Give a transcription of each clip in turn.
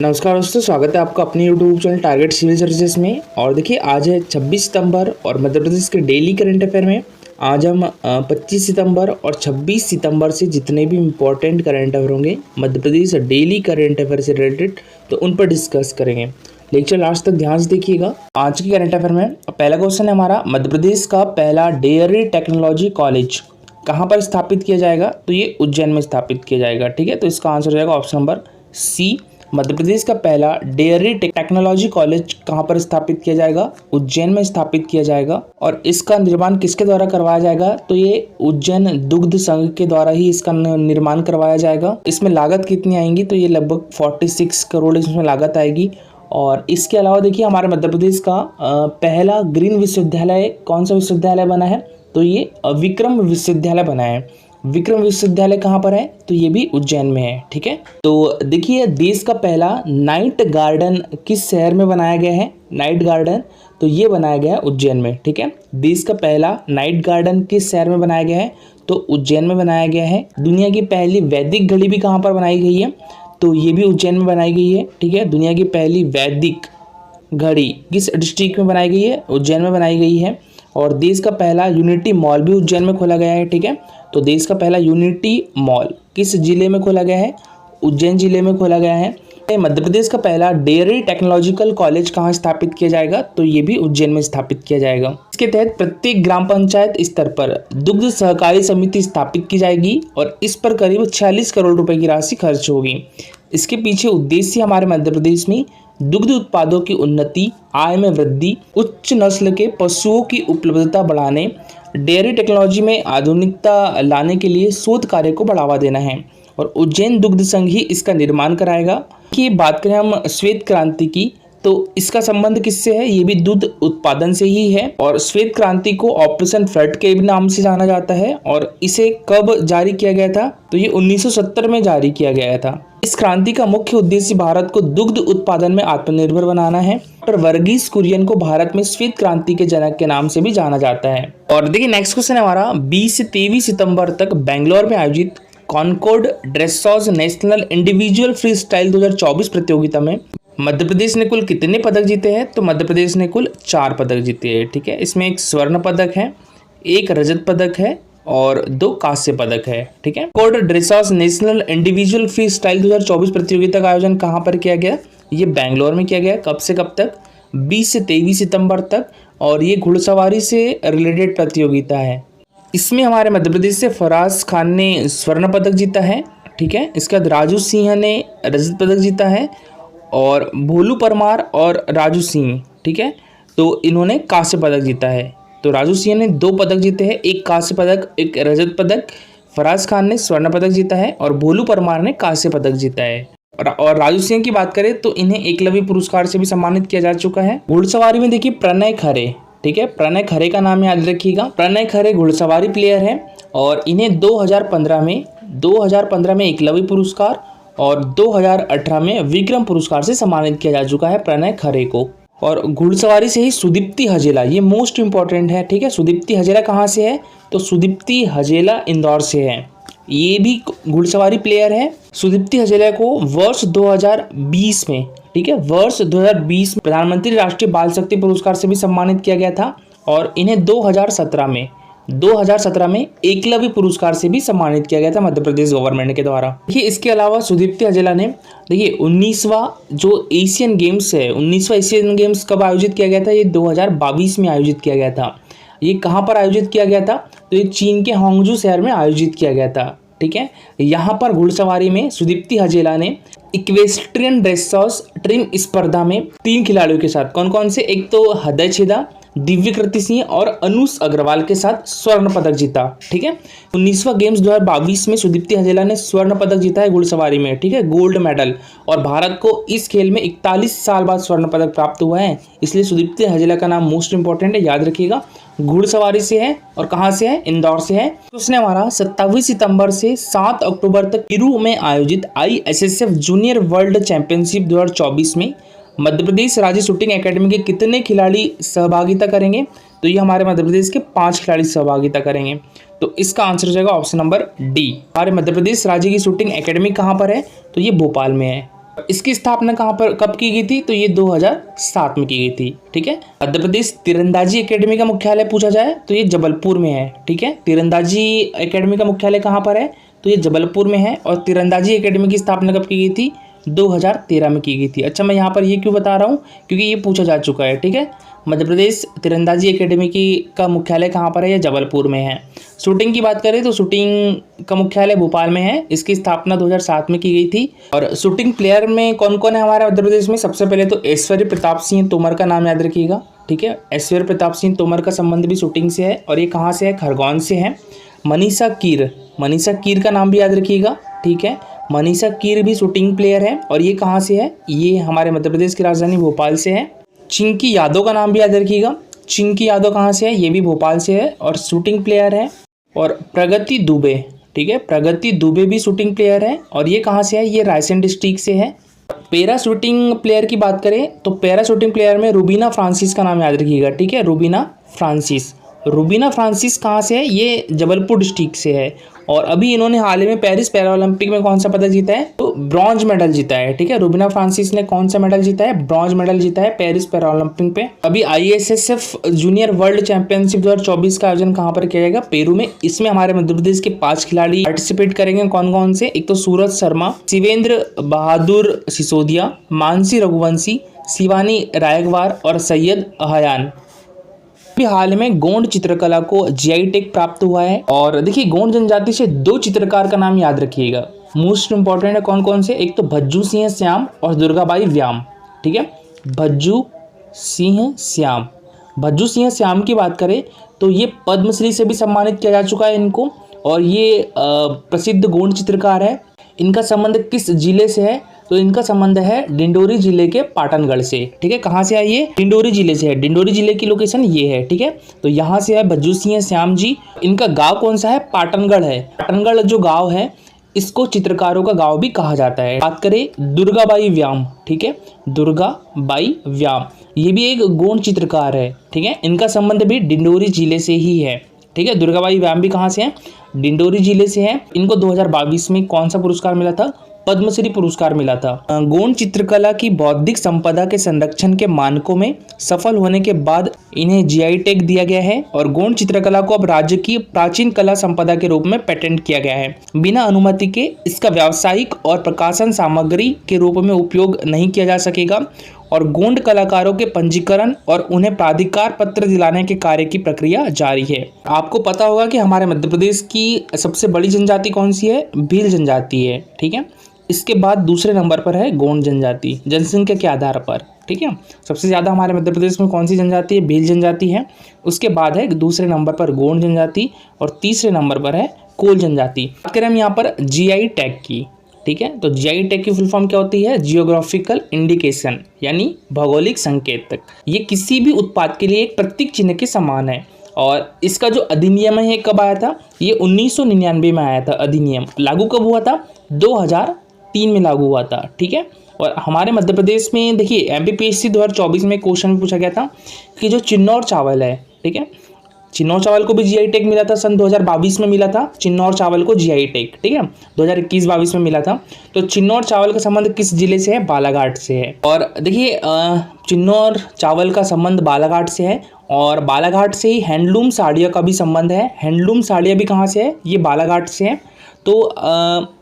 नमस्कार दोस्तों, स्वागत है आपका अपने YouTube channel Target Civil Services में। और देखिए आज है 26 सितंबर और मध्य प्रदेश के डेली करंट अफेयर में आज हम 25 सितंबर और 26 सितंबर से जितने भी इम्पोर्टेंट करंट अफेयर होंगे Madhya Pradesh daily current affair से रिलेटेड तो उन पर डिस्कस करेंगे। लेक्चर लास्ट तक ध्यान से देखिएगा। आज की करंट अफेयर में पहला क्वेश्चन है हमारा, मध्य प्रदेश का पहला डेयरी टेक्नोलॉजी कॉलेज कहाँ पर स्थापित किया जाएगा? तो ये उज्जैन में स्थापित किया जाएगा। ठीक है, तो इसका आंसर हो जाएगा option number C. Madhya Pradesh का पहला डेयरी टेक्नोलॉजी कॉलेज कहाँ पर स्थापित किया जाएगा? उज्जैन में स्थापित किया जाएगा। और इसका निर्माण किसके द्वारा करवाया जाएगा? तो ये उज्जैन दुग्ध संघ के द्वारा ही इसका निर्माण करवाया जाएगा। इसमें लागत कितनी आएगी? तो ये लगभग 46 करोड़ इसमें लागत आएगी। और इसके अलावा देखिए हमारे मध्य प्रदेश का पहला ग्रीन विश्वविद्यालय कौन सा विश्वविद्यालय बना है? तो ये विक्रम विश्वविद्यालय बना है। विक्रम विश्वविद्यालय कहाँ पर है? तो ये भी उज्जैन में है। ठीक है, तो देखिए देश का पहला नाइट गार्डन किस शहर में बनाया गया है? नाइट गार्डन तो ये बनाया गया है उज्जैन में। ठीक है, देश का पहला नाइट गार्डन किस शहर में बनाया गया है? तो उज्जैन में बनाया गया है। दुनिया की पहली वैदिक घड़ी भी कहाँ पर बनाई गई है? तो ये भी उज्जैन में बनाई गई है। ठीक है, दुनिया की पहली वैदिक घड़ी किस डिस्ट्रिक्ट में बनाई गई है? उज्जैन में बनाई गई है। और देश का पहला यूनिटी मॉल भी उज्जैन में खोला गया है। ठीक है, तो देश का पहला यूनिटी मॉल किस जिले में खोला गया है? उज्जैन जिले में खोला गया है। मध्य प्रदेश का पहला डेयरी टेक्नोलॉजिकल कॉलेज कहाँ स्थापित किया जाएगा? तो ये भी उज्जैन में स्थापित किया जाएगा। इसके तहत प्रत्येक ग्राम पंचायत स्तर पर दुग्ध सहकारी समिति स्थापित की जाएगी और इस पर करीब 46 करोड़ रुपए की राशि खर्च होगी। इसके पीछे उद्देश्य हमारे मध्य प्रदेश में दुग्ध उत्पादों की उन्नति, आय में वृद्धि, उच्च नस्ल के पशुओं की उपलब्धता बढ़ाने, डेयरी टेक्नोलॉजी में आधुनिकता लाने के लिए शोध कार्य को बढ़ावा देना है। और उज्जैन दुग्ध संघ ही इसका निर्माण कराएगा। कि बात करें हम श्वेत क्रांति की तो इसका संबंध किससे है? ये भी दूध उत्पादन से ही है। और श्वेत क्रांति को ऑपरेशन फ्लड के नाम से जाना जाता है। और इसे कब जारी किया गया था? तो ये 1970 में जारी किया गया था। इस क्रांति का मुख्य उद्देश्य भारत को दुग्ध उत्पादन में आत्मनिर्भर बनाना है। डॉक्टर वर्गीस कुरियन को भारत में श्वेत क्रांति के जनक के नाम से भी जाना जाता है। और देखिए नेक्स्ट क्वेश्चन है हमारा, 20 से 23 सितंबर तक बेंगलोर में आयोजित Concord dressage national individual free style 2024 प्रतियोगिता में मध्य प्रदेश ने कुल कितने पदक जीते हैं? तो मध्य प्रदेश ने कुल 4 पदक जीते हैं। ठीक है, इसमें एक स्वर्ण पदक है, एक रजत पदक है और 2 कांस्य पदक है। ठीक है, Concord dressage national individual free style 2024 प्रतियोगिता का आयोजन कहाँ पर किया गया? ये बेंगलोर में किया गया। कब से कब तक? 20 से 23 सितंबर तक। और ये घुड़सवारी से रिलेटेड प्रतियोगिता है। इसमें हमारे मध्य प्रदेश से फराज खान ने स्वर्ण पदक जीता है। ठीक है, इसके बाद राजू सिंह ने रजत पदक जीता है और भोलू परमार और राजू सिंह, ठीक है, तो इन्होंने कांस्य पदक जीता है। तो राजू सिंह ने 2 पदक जीते हैं, एक कांस्य पदक एक रजत पदक। फराज खान ने स्वर्ण पदक जीता है और भोलू परमार ने कांस्य पदक जीता है। और राजू सिंह की बात करें तो इन्हें एकलव्य पुरस्कार से भी सम्मानित किया जा चुका है। घुड़सवारी में देखिए प्रणय खरे, ठीक है, प्रणय खरे का नाम याद रखिएगा। प्रणय खरे घुड़सवारी प्लेयर है और इन्हें 2015 में एकलव्य पुरस्कार और 2018 में विक्रम पुरस्कार से सम्मानित किया जा चुका है प्रणय खरे को। और घुड़सवारी से ही सुदीप्ति हजेला, ये मोस्ट इंपॉर्टेंट है। ठीक है, सुदीप्ति हजेला कहाँ से है? तो सुदीप्ति हजेला इंदौर से है। ये भी घुड़सवारी प्लेयर है। सुदीप्ति हजेला को वर्ष 2020 में, ठीक है, वर्ष 2020 में प्रधानमंत्री राष्ट्रीय बाल शक्ति पुरस्कार से भी सम्मानित किया गया था। और इन्हें 2017 में एकलव्य पुरस्कार से भी सम्मानित किया गया था मध्य प्रदेश गवर्नमेंट के द्वारा। देखिए इसके अलावा सुदीप्ति हजेला ने देखिए 19वां जो एशियन गेम्स है, 19वां एशियन गेम्स कब आयोजित किया गया था? ये 2022 में आयोजित किया गया था। ये कहाँ पर आयोजित किया गया था? तो ये चीन के होंगजू शहर में आयोजित किया गया था। ठीक है, यहाँ पर घुड़सवारी में सुदीप्ति हजेला ने इक्वेस्ट्रियन ड्रेसॉज ट्रिम स्पर्धा में 3 खिलाड़ियों के साथ, कौन कौन से? एक तो हृदय छेदा, दिव्यकृति सिंह और अनुष अग्रवाल के साथ स्वर्ण पदक जीता। ठीक है, 19वां गेम्स 2022 में सुदीप्ति हजेला ने स्वर्ण पदक जीता है घुड़सवारी में। ठीक है, गोल्ड मेडल। और भारत को इस खेल में 41 साल बाद स्वर्ण पदक प्राप्त हुआ है। इसलिए सुदीप्ति हजेला का नाम मोस्ट इंपॉर्टेंट है, याद रखिएगा। घुड़सवारी से है और कहाँ से है? इंदौर से है। तो उसने हमारा 27 सितंबर से 7 अक्टूबर तक तिरू में आयोजित ISSF जूनियर वर्ल्ड चैंपियनशिप 2024 में मध्य प्रदेश राज्य शूटिंग एकेडमी के कितने खिलाड़ी सहभागिता करेंगे? तो ये हमारे मध्य प्रदेश के 5 खिलाड़ी सहभागिता करेंगे। तो इसका आंसर हो जाएगा ऑप्शन नंबर डी। हमारे मध्य प्रदेश राज्य की शूटिंग एकेडमी कहाँ पर है? तो ये भोपाल में है। इसकी स्थापना कहाँ पर कब की गई थी? तो ये 2007 में की गई थी। ठीक है। मध्य प्रदेश तीरंदाजी एकेडमी का मुख्यालय पूछा जाए तो ये जबलपुर में है। ठीक है। तीरंदाजी एकेडमी का मुख्यालय कहाँ पर है? तो ये जबलपुर में है। और तीरंदाजी एकेडमी की स्थापना कब की गई थी? 2013 में की गई थी। अच्छा, मैं यहाँ पर ये क्यों बता रहा हूँ? क्योंकि ये पूछा जा चुका है। ठीक है। मध्य प्रदेश तीरंदाजी एकेडमी की का मुख्यालय कहाँ पर है? ये जबलपुर में है। शूटिंग की बात करें तो शूटिंग का मुख्यालय भोपाल में है। इसकी स्थापना 2007 में की गई थी। और शूटिंग प्लेयर में कौन कौन है हमारे मध्य प्रदेश में? सबसे पहले तो ऐश्वर्य प्रताप सिंह तोमर का नाम याद रखिएगा। ठीक है। ऐश्वर्य प्रताप सिंह तोमर का संबंध भी शूटिंग से है और ये कहाँ से है? खरगोन से है। मनीषा कीर का नाम भी याद रखिएगा। ठीक है। मनीषा कीर भी शूटिंग प्लेयर है और ये कहाँ से है? ये हमारे मध्य प्रदेश की राजधानी भोपाल से है। चिंकी यादव का नाम भी याद रखिएगा। चिंकी यादव कहाँ से है? ये भी भोपाल से है और शूटिंग प्लेयर है। और प्रगति दुबे, ठीक है, प्रगति दुबे भी शूटिंग प्लेयर है और ये कहाँ से है? ये रायसेन डिस्ट्रिक्ट से है। पैरा शूटिंग प्लेयर की बात करें तो पैरा शूटिंग प्लेयर में रूबीना फ्रांसिस का नाम याद रखिएगा। ठीक है। रूबीना फ्रांसिस कहाँ से है? ये जबलपुर डिस्ट्रिक्ट से है। और अभी इन्होंने हाल ही में पेरिस पैरा ओलंपिक में कौन सा पदक जीता है? तो ब्रॉन्ज मेडल जीता है। ठीक है। रूबीना फ्रांसिस ने कौन सा मेडल जीता है? ब्रॉन्ज मेडल जीता है पेरिस पैरा ओलंपिक पे। अभी ISSF जूनियर वर्ल्ड चैंपियनशिप 2024 का आयोजन कहाँ पर किया जाएगा? पेरू में। इसमें हमारे मध्य प्रदेश के 5 खिलाड़ी पार्टिसिपेट करेंगे। कौन कौन से? एक तो सूरज शर्मा, शिवेंद्र बहादुर सिसोदिया, मानसी रघुवंशी, शिवानी रायगवार और सैयद अहयान। हाल में गोंड चित्रकला को GI टैग प्राप्त हुआ है। और देखिए, गोंड जनजाति से 2 चित्रकार का नाम याद रखिएगा। मोस्ट इंपॉर्टेंट है कौन कौन से? एक तो भज्जू सिंह श्याम और दुर्गाबाई व्याम। ठीक है। भज्जू सिंह श्याम की बात करें तो ये पद्मश्री से भी सम्मानित किया जा चुका है इनको। और ये प्रसिद्ध गोंड चित्रकार है। इनका संबंध किस जिले से है? तो इनका संबंध है डिंडोरी जिले के पाटनगढ़ से। ठीक है। कहाँ से है ये? डिंडोरी जिले से है। डिंडोरी जिले की लोकेशन ये है। ठीक है। तो यहाँ से है भज्जू सिंह श्याम जी। इनका गांव कौन सा है? पाटनगढ़ है। पाटनगढ़ जो गांव है इसको चित्रकारों का गांव भी कहा जाता है। बात करें दुर्गाबाई व्याम। ठीक है। दुर्गाबाई व्याम ये भी एक गोंड चित्रकार है। ठीक है। इनका संबंध भी डिंडोरी जिले से ही है। ठीक है। दुर्गाबाई व्याम भी कहाँ से है? डिंडोरी जिले से है। इनको 2022 में कौन सा पुरस्कार मिला था? पद्मश्री पुरस्कार मिला था। गोंड चित्रकला की बौद्धिक संपदा के संरक्षण के मानकों में सफल होने के बाद इन्हें GI टैग दिया गया है। और गोंड चित्रकला को अब राज्य की प्राचीन कला संपदा के रूप में पेटेंट किया गया है। बिना अनुमति के इसका व्यावसायिक और प्रकाशन सामग्री के रूप में उपयोग नहीं किया जा सकेगा। और गोंड कलाकारों के पंजीकरण और उन्हें प्राधिकार पत्र दिलाने के कार्य की प्रक्रिया जारी है। आपको पता होगा कि हमारे मध्य प्रदेश की सबसे बड़ी जनजाति कौन सी है? भील जनजाति है। ठीक है। इसके बाद दूसरे नंबर पर है गोंड जनजाति, जनसंख्या के आधार पर। ठीक है। सबसे ज़्यादा हमारे मध्य प्रदेश में कौन सी जनजाति है? भील जनजाति है। उसके बाद है दूसरे नंबर पर गोंड जनजाति और तीसरे नंबर पर है कोल जनजाति। बात करें हम यहाँ पर GI टैग की। ठीक है। तो GI टैग की फुल फॉर्म क्या होती है? जियोग्राफिकल इंडिकेशन, यानी भौगोलिक संकेतक। ये किसी भी उत्पाद के लिए एक प्रतीक चिन्ह के समान है। और इसका जो अधिनियम है कब आया था? ये 1999 में आया था। अधिनियम लागू कब हुआ था? 2003 में लागू हुआ था। ठीक है। और हमारे मध्य प्रदेश में देखिए MPPSC 2024 में क्वेश्चन पूछा गया था कि जो चिन्नौर चावल है, ठीक है, चिन्नौर चावल को भी GI टैग मिला था। सन 2022 में मिला था चिन्नौर चावल को GI टैग। ठीक है। 2021-22 में मिला था। तो चिन्नौर चावल का संबंध किस जिले से है? बालाघाट से है। और देखिए चिन्नौर चावल का संबंध बालाघाट से है। और बालाघाट से ही हैंडलूम साड़ियों का भी संबंध है। हैंडलूम साड़ियाँ भी कहाँ से है? ये बालाघाट से है। तो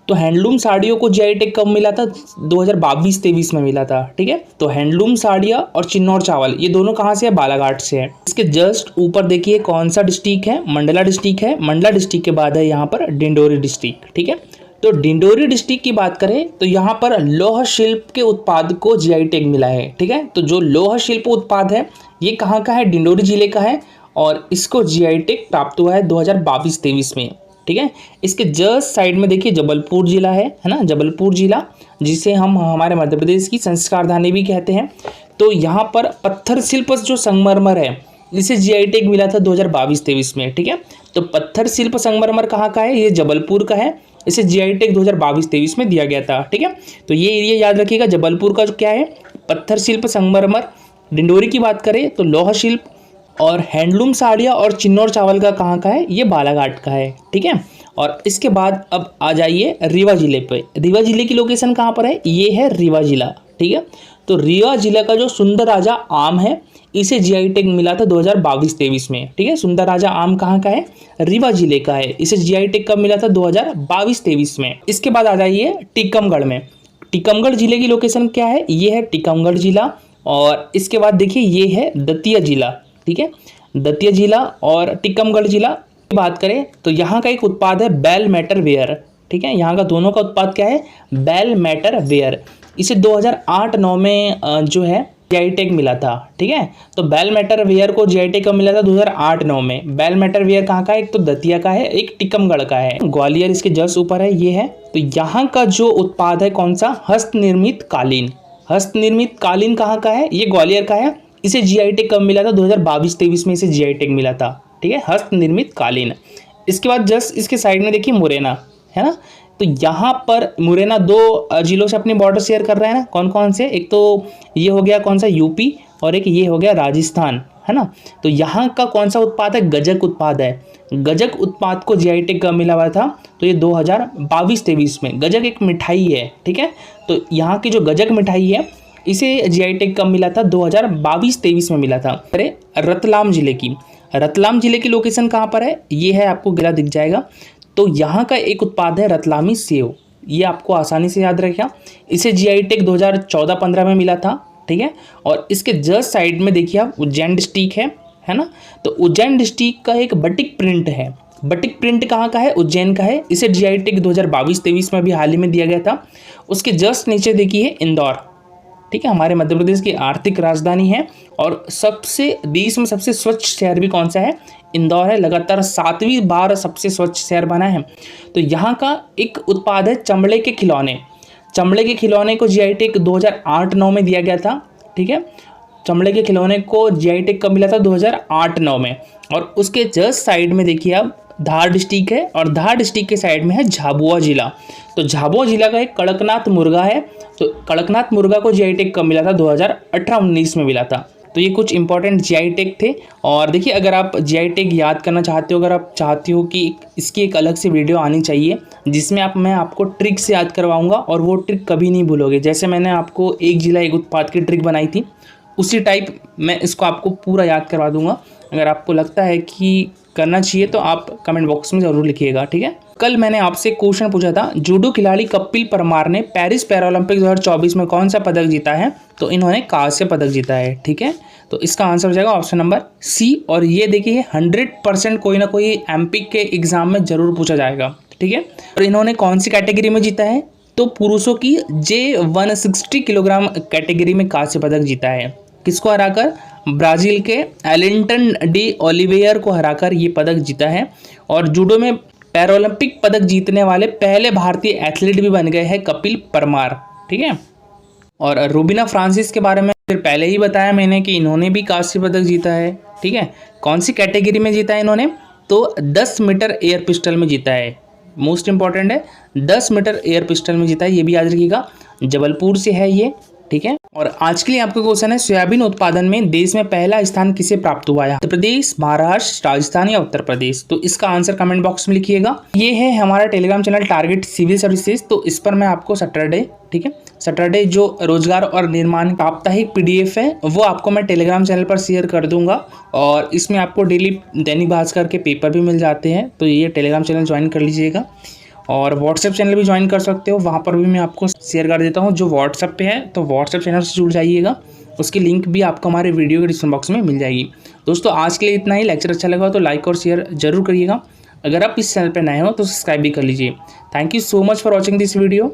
हैंडलूम साड़ियों को GI टैग कब मिला था? 2022-23 में मिला था। ठीक है। तो हैंडलूम साड़ियाँ और चिन्नौर चावल ये दोनों कहाँ से है? बालाघाट से है। इसके जस्ट ऊपर देखिए कौन सा डिस्ट्रिक्ट है? मंडला डिस्ट्रिक्ट है। मंडला डिस्ट्रिक्ट के बाद है यहाँ पर डिंडोरी डिस्ट्रिक्ट। ठीक है। तो डिंडोरी डिस्ट्रिक्ट की बात करें तो यहाँ पर लौह शिल्प के उत्पाद को GI टैग मिला है। ठीक है। तो जो लौह शिल्प उत्पाद है ये कहाँ का है? डिंडोरी जिले का है। और इसको GI टैग प्राप्त हुआ है 2022-23 में। ठीक है। इसके जस्ट साइड में देखिए जबलपुर जिला है ना? जबलपुर जिला, जिसे हम हमारे मध्य प्रदेश की संस्कार धानी भी कहते हैं। तो यहाँ पर पत्थर शिल्प जो संगमरमर है इसे GI टैग मिला था 2022-23 में। ठीक है। तो पत्थर शिल्प संगमरमर कहाँ का है? ये जबलपुर का है। इसे GI टैग 2022-23 में दिया गया था। ठीक है। तो ये एरिया याद रखिएगा। जबलपुर का क्या है? पत्थर शिल्प संगमरमर। डिंडोरी की बात करें तो लौह शिल्प। और हैंडलूम साड़ियाँ और चिन्नौर चावल का कहाँ का है? ये बालाघाट का है। ठीक है। और इसके बाद अब आ जाइए रीवा जिले पे। रीवा जिले की लोकेशन कहाँ पर है, ये है रीवा जिला, ठीक है। तो रीवा जिला का जो सुंदर राजा आम है, इसे जीआई टैग मिला था 2022-23 में, ठीक है। सुंदर राजा आम कहाँ का है, रीवा जिले का है। इसे जीआई टैग कब मिला था, 2022-23 में। इसके बाद आ जाइए टीकमगढ़ में। टीकमगढ़ जिले की लोकेशन क्या है, ये है टीकमगढ़ जिला। और इसके बाद देखिए ये है दतिया जिला, ठीक है। दतिया जिला और टीकमगढ़ जिला की बात करें तो यहाँ का एक उत्पाद है बेल मैटर वेयर, ठीक है। यहाँ का दोनों का उत्पाद क्या है, बेल मैटर वेयर। इसे 2008-9 में जो है जीआई टैग मिला था, ठीक है। तो बेल मैटर वेयर को जीआई टैग कब मिला था, 2008-9 में। बेल मैटर वेयर कहाँ का है, एक तो दतिया का है, एक टीकमगढ़ का है। ग्वालियर इसके जस्ट ऊपर है, ये है। तो यहाँ का जो उत्पाद है कौन सा, हस्त निर्मित कालीन। हस्त निर्मित कालीन कहाँ का है, ये ग्वालियर का है। इसे जीआई टैग कब मिला था, 2022-23 में इसे जीआई टैग मिला था, ठीक है, हस्त निर्मित कालीन। इसके बाद जस्ट इसके साइड में देखिए मुरैना है ना। तो यहाँ पर मुरैना 2 जिलों से अपनी बॉर्डर शेयर कर रहे हैं ना, कौन कौन से, एक तो ये हो गया कौन सा, यूपी, और एक ये हो गया राजस्थान, है ना। तो यहाँ का कौन सा उत्पाद है, गजक उत्पाद है। गजक उत्पाद को जीआई टैग कब मिला हुआ था, तो ये 2022-23 में। गजक एक मिठाई है, ठीक है। तो यहाँ की जो गजक मिठाई है, इसे जीआई टैग कब मिला था, 2022-23 में मिला था। अरे रतलाम जिले की, रतलाम जिले की लोकेशन कहाँ पर है, ये है, आपको गिरा दिख जाएगा। तो यहाँ का एक उत्पाद है रतलामी सेव, ये आपको आसानी से याद रखेगा। इसे जीआई टैग 2014-15 में मिला था, ठीक है। और इसके जस्ट साइड में देखिए आप उज्जैन डिस्ट्रिक्ट है ना। तो उज्जैन डिस्ट्रिक्ट का एक बटिक प्रिंट है। बटिक प्रिंट कहाँ का है, उज्जैन का है। इसे जीआई टैग 2022-23 में भी हाल ही में दिया गया था। उसके जस्ट नीचे देखिए इंदौर, ठीक है, हमारे मध्य प्रदेश की आर्थिक राजधानी है। और सबसे देश में सबसे स्वच्छ शहर भी कौन सा है, इंदौर है। लगातार 7वीं बार सबसे स्वच्छ शहर बना है। तो यहाँ का एक उत्पाद है चमड़े के खिलौने। चमड़े के खिलौने को जीआई टैग 2008-9 में दिया गया था, ठीक है। चमड़े के खिलौने को जीआई टैग कब मिला था, 2008-9 में। और उसके जस्ट साइड में देखिए आप धार डिस्ट्रिक्ट है, और धार डिस्ट्रिक्ट के साइड में है झाबुआ जिला। तो झाबुआ जिला का एक कड़कनाथ मुर्गा है। तो कड़कनाथ मुर्गा को जीआई टैग कब मिला था, 2018-19 में मिला था। तो ये कुछ इंपॉर्टेंट जीआई टैग थे। और देखिए अगर आप जीआई टैग याद करना चाहते हो, अगर आप चाहते हो कि इसकी एक अलग से वीडियो आनी चाहिए जिसमें मैं आपको ट्रिक से याद करवाऊंगा, और वो ट्रिक कभी नहीं भूलोगे। जैसे मैंने आपको एक जिला एक उत्पाद की ट्रिक बनाई थी, उसी टाइप मैं इसको आपको पूरा याद करवा दूंगा। अगर आपको लगता है कि करना चाहिए तो आप कमेंट बॉक्स में ज़रूर लिखिएगा, ठीक है। कल मैंने आपसे क्वेश्चन पूछा था, जूडो खिलाड़ी कपिल परमार ने पेरिस पैरालंपिक 2024 में कौन सा पदक जीता है, तो इन्होंने कांस्य पदक जीता है, ठीक है। तो इसका आंसर हो जाएगा ऑप्शन नंबर सी। और ये देखिए 100% कोई ना कोई एमपी के एग्जाम में जरूर पूछा जाएगा, ठीक है। और इन्होंने कौन सी कैटेगरी में जीता है, तो पुरुषों की J160 किलोग्राम कैटेगरी में कांस्य पदक जीता है। किसको हराकर, ब्राजील के एलिंटन डी ओलिवेयर को हराकर ये पदक जीता है। और जूडो में पैरालंपिक पदक जीतने वाले पहले भारतीय एथलीट भी बन गए हैं कपिल परमार, ठीक है। और रूबिना फ्रांसिस के बारे में फिर पहले ही बताया मैंने कि इन्होंने भी कांस्य पदक जीता है, ठीक है। कौन सी कैटेगरी में जीता है इन्होंने, तो 10 मीटर एयर पिस्टल में जीता है। मोस्ट इंपॉर्टेंट है, 10 मीटर एयर पिस्टल में जीता है, ये भी याद रखिएगा। जबलपुर से है ये, ठीक है। और आज के लिए आपका क्वेश्चन है, सोयाबीन उत्पादन में देश में पहला स्थान किसे प्राप्त हुआ है, मध्य प्रदेश, महाराष्ट्र, राजस्थान या उत्तर प्रदेश। तो इसका आंसर कमेंट बॉक्स में लिखिएगा। ये है हमारा Telegram channel Target Civil Services. तो इस पर मैं आपको सैटरडे, ठीक है, सैटरडे जो रोजगार और निर्माण साप्ताहिक पीडीएफ है वो आपको मैं टेलीग्राम चैनल पर शेयर कर दूंगा। और इसमें आपको डेली दैनिक भास्कर के पेपर भी मिल जाते हैं। तो ये टेलीग्राम चैनल ज्वाइन कर लीजिएगा। और व्हाट्सएप चैनल भी ज्वाइन कर सकते हो, वहाँ पर भी मैं आपको शेयर कर देता हूँ। जो व्हाट्सएप पे है तो व्हाट्सएप चैनल से जुड़ जाइएगा, उसकी लिंक भी आपको हमारे वीडियो के डिस्क्रिप्शन बॉक्स में मिल जाएगी। दोस्तों आज के लिए इतना ही। लेक्चर अच्छा लगा तो लाइक और शेयर जरूर करिएगा। अगर आप इस चैनल पर नए हो तो सब्सक्राइब भी कर लीजिए। Thank you so much for watching this video.